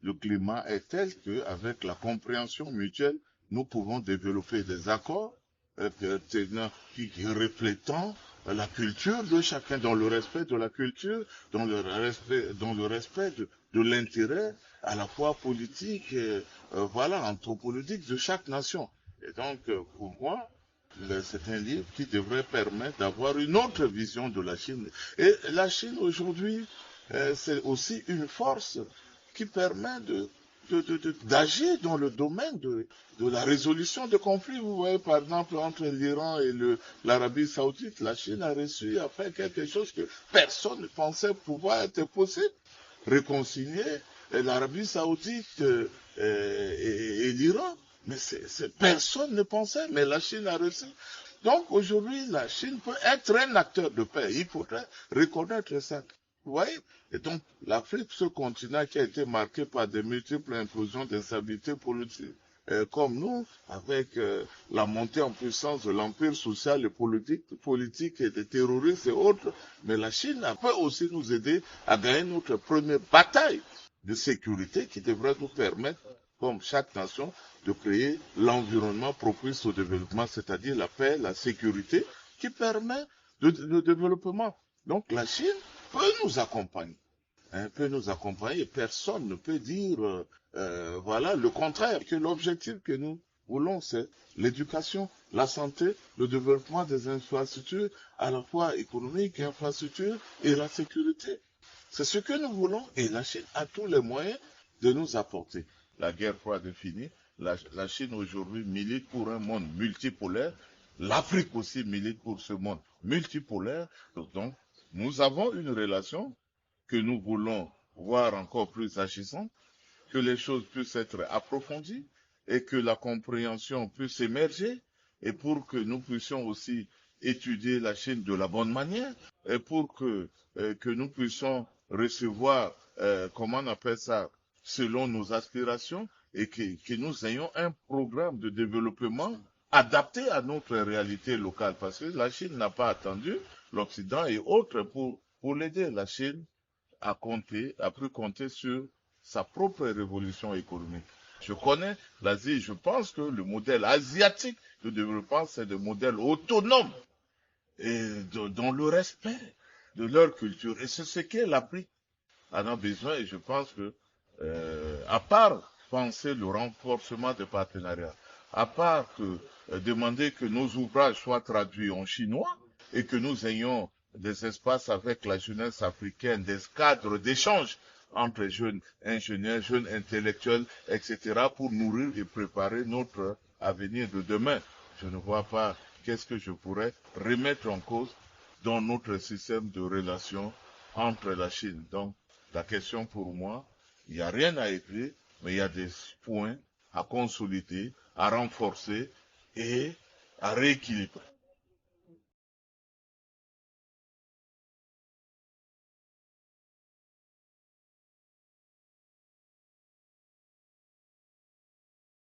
le climat est tel qu'avec la compréhension mutuelle, nous pouvons développer des accords qui reflétant la culture de chacun, dans le respect de la culture, dans le respect de l'intérêt à la fois politique et voilà, anthropologique de chaque nation. Et donc, pour moi, c'est un livre qui devrait permettre d'avoir une autre vision de la Chine. Et la Chine aujourd'hui, c'est aussi une force qui permet d'agir dans le domaine de la résolution de conflits. Vous voyez, par exemple, entre l'Iran et l'Arabie Saoudite, la Chine a réussi à faire quelque chose que personne ne pensait pouvoir être possible. Réconcilier l'Arabie Saoudite et l'Iran. Mais personne ne pensait, mais la Chine a réussi. Donc aujourd'hui, la Chine peut être un acteur de paix. Il faudrait reconnaître ça. Vous voyez? Et donc, l'Afrique, ce continent qui a été marqué par de multiples implosions d'instabilité politique, comme nous, avec la montée en puissance de l'empire social et politique et des terroristes et autres, mais la Chine peut aussi nous aider à gagner notre première bataille de sécurité qui devrait nous permettre, comme chaque nation, de créer l'environnement propice au développement, c'est-à-dire la paix, la sécurité, qui permet le développement. Donc la Chine peut nous accompagner. Peut nous accompagner. Personne ne peut dire voilà le contraire, que l'objectif que nous voulons, c'est l'éducation, la santé, le développement des infrastructures, à la fois économiques, infrastructures et la sécurité. C'est ce que nous voulons et la Chine a tous les moyens de nous apporter. La guerre froide est finie. La Chine aujourd'hui milite pour un monde multipolaire. L'Afrique aussi milite pour ce monde multipolaire. Donc, nous avons une relation que nous voulons voir encore plus agissante, que les choses puissent être approfondies et que la compréhension puisse émerger et pour que nous puissions aussi étudier la Chine de la bonne manière et pour que nous puissions recevoir, comment on appelle ça, selon nos aspirations et que nous ayons un programme de développement adapté à notre réalité locale parce que la Chine n'a pas attendu l'Occident et autres pour l'aider. La Chine a pu compter sur sa propre révolution économique. Je connais l'Asie, je pense que le modèle asiatique de développement, c'est le modèle autonome et dans le respect de leur culture. Et c'est ce qu'est l'Afrique en a besoin et je pense que, à part penser le renforcement des partenariats, à part demander que nos ouvrages soient traduits en chinois et que nous ayons des espaces avec la jeunesse africaine, des cadres d'échange entre jeunes ingénieurs, jeunes intellectuels, etc., pour nourrir et préparer notre avenir de demain. Je ne vois pas qu'est-ce que je pourrais remettre en cause dans notre système de relations entre la Chine. Donc, la question pour moi, il n'y a rien à écrire, mais il y a des points à consolider, à renforcer et à rééquilibrer.